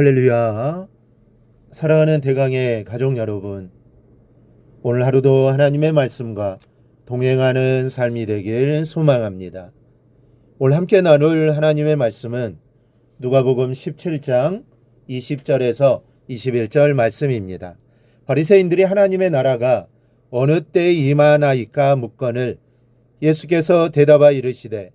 할렐루야. 사랑하는 대강의 가족 여러분, 오늘 하루도 하나님의 말씀과 동행하는 삶이 되길 소망합니다. 오늘 함께 나눌 하나님의 말씀은 누가복음 17장 20절에서 21절 말씀입니다. 바리새인들이 하나님의 나라가 어느 때에 임하나이까 묻거늘 예수께서 대답하여 이르시되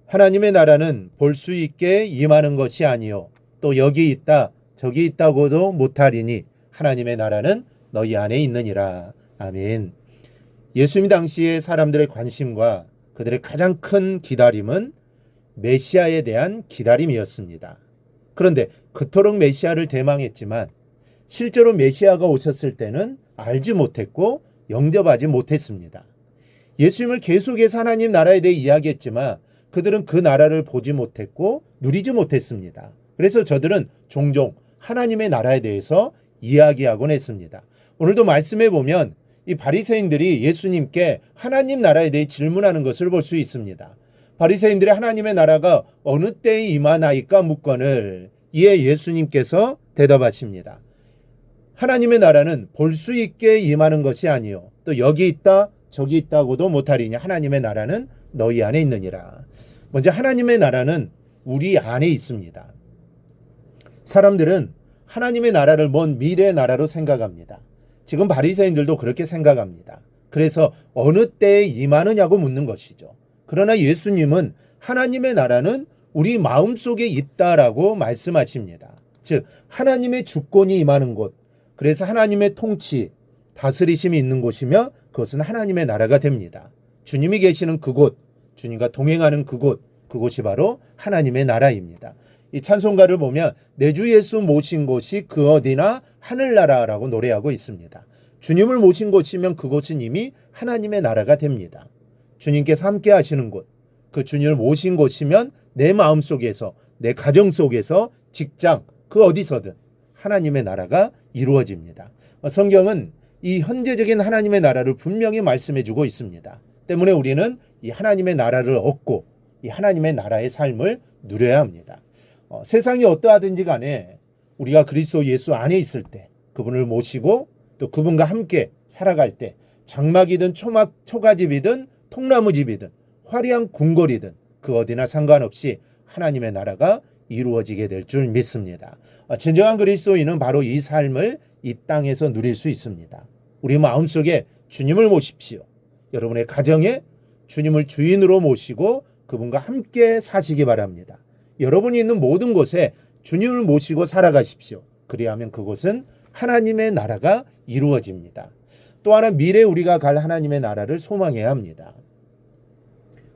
하나님의 나라는 볼 수 있게 임하는 것이 아니요 또 여기 있다 저기 있다고도 못하리니 하나님의 나라는 너희 안에 있느니라. 아멘. 예수님 당시의 사람들의 관심과 그들의 가장 큰 기다림은 메시아에 대한 기다림이었습니다. 그런데 그토록 메시아를 대망했지만 실제로 메시아가 오셨을 때는 알지 못했고 영접하지 못했습니다. 예수님을 계속해서 하나님 나라에 대해 이야기했지만 그들은 그 나라를 보지 못했고 누리지 못했습니다. 그래서 저들은 종종 하나님의 나라에 대해서 이야기하곤 했습니다. 오늘도 말씀해 보면 이 바리새인들이 예수님께 하나님 나라에 대해 질문하는 것을 볼 수 있습니다. 바리새인들이 하나님의 나라가 어느 때에 임하나이까 묻거늘 이에 예수님께서 대답하십니다. 하나님의 나라는 볼 수 있게 임하는 것이 아니요 또 여기 있다 저기 있다고도 못하리니 하나님의 나라는 너희 안에 있느니라. 먼저 하나님의 나라는 우리 안에 있습니다. 사람들은 하나님의 나라를 먼 미래의 나라로 생각합니다. 지금 바리새인들도 그렇게 생각합니다. 그래서 어느 때에 임하느냐고 묻는 것이죠. 그러나 예수님은 하나님의 나라는 우리 마음속에 있다라고 말씀하십니다. 즉 하나님의 주권이 임하는 곳, 그래서 하나님의 통치, 다스리심이 있는 곳이며 그것은 하나님의 나라가 됩니다. 주님이 계시는 그곳, 주님과 동행하는 그곳이 바로 하나님의 나라입니다. 이 찬송가를 보면 내 주 예수 모신 곳이 그 어디나 하늘나라라고 노래하고 있습니다. 주님을 모신 곳이면 그곳은 이미 하나님의 나라가 됩니다. 주님께서 함께 하시는 곳, 그 주님을 모신 곳이면 내 마음속에서, 내 가정 속에서, 직장, 그 어디서든 하나님의 나라가 이루어집니다. 성경은 이 현재적인 하나님의 나라를 분명히 말씀해주고 있습니다. 때문에 우리는 이 하나님의 나라를 얻고 이 하나님의 나라의 삶을 누려야 합니다. 세상이 어떠하든지 간에 우리가 그리스도 예수 안에 있을 때 그분을 모시고 또 그분과 함께 살아갈 때 장막이든 초가집이든 통나무집이든 화려한 궁궐이든 그 어디나 상관없이 하나님의 나라가 이루어지게 될 줄 믿습니다. 진정한 그리스도인은 바로 이 삶을 이 땅에서 누릴 수 있습니다. 우리 마음속에 주님을 모십시오. 여러분의 가정에 주님을 주인으로 모시고 그분과 함께 사시기 바랍니다. 여러분이 있는 모든 곳에 주님을 모시고 살아가십시오. 그리하면 그곳은 하나님의 나라가 이루어집니다. 또 하나 미래 우리가 갈 하나님의 나라를 소망해야 합니다.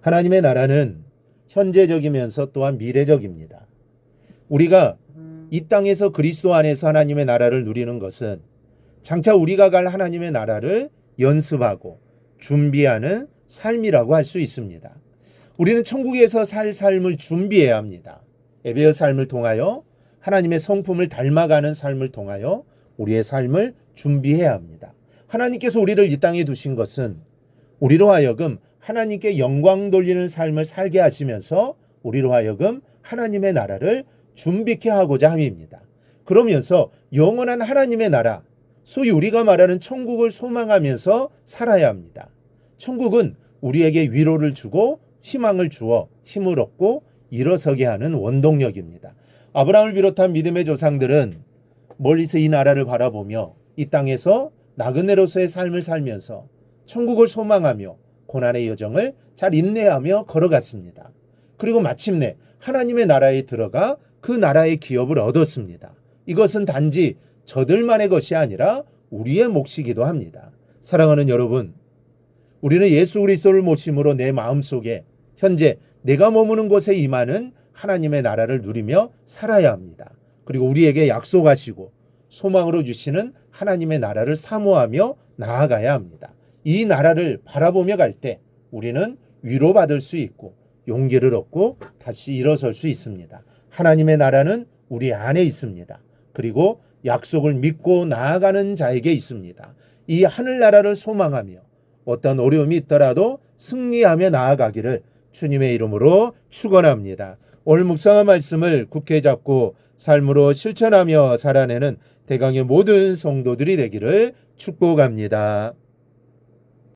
하나님의 나라는 현재적이면서 또한 미래적입니다. 우리가 이 땅에서 그리스도 안에서 하나님의 나라를 누리는 것은 장차 우리가 갈 하나님의 나라를 연습하고 준비하는 삶이라고 할 수 있습니다. 우리는 천국에서 살 삶을 준비해야 합니다. 에베어 삶을 통하여 하나님의 성품을 닮아가는 삶을 통하여 우리의 삶을 준비해야 합니다. 하나님께서 우리를 이 땅에 두신 것은 우리로 하여금 하나님께 영광 돌리는 삶을 살게 하시면서 우리로 하여금 하나님의 나라를 준비케 하고자 함입니다. 그러면서 영원한 하나님의 나라, 소위 우리가 말하는 천국을 소망하면서 살아야 합니다. 천국은 우리에게 위로를 주고 희망을 주어 힘을 얻고 일어서게 하는 원동력입니다. 아브라함을 비롯한 믿음의 조상들은 멀리서 이 나라를 바라보며 이 땅에서 나그네로서의 삶을 살면서 천국을 소망하며 고난의 여정을 잘 인내하며 걸어갔습니다. 그리고 마침내 하나님의 나라에 들어가 그 나라의 기업을 얻었습니다. 이것은 단지 저들만의 것이 아니라 우리의 몫이기도 합니다. 사랑하는 여러분, 우리는 예수 그리스도를 모심으로 내 마음속에 현재 내가 머무는 곳에 임하는 하나님의 나라를 누리며 살아야 합니다. 그리고 우리에게 약속하시고 소망으로 주시는 하나님의 나라를 사모하며 나아가야 합니다. 이 나라를 바라보며 갈 때 우리는 위로받을 수 있고 용기를 얻고 다시 일어설 수 있습니다. 하나님의 나라는 우리 안에 있습니다. 그리고 약속을 믿고 나아가는 자에게 있습니다. 이 하늘나라를 소망하며 어떤 어려움이 있더라도 승리하며 나아가기를 주님의 이름으로 축원합니다. 오늘 묵상한 말씀을 굳게 잡고 삶으로 실천하며 살아내는 대강의 모든 성도들이 되기를 축복합니다.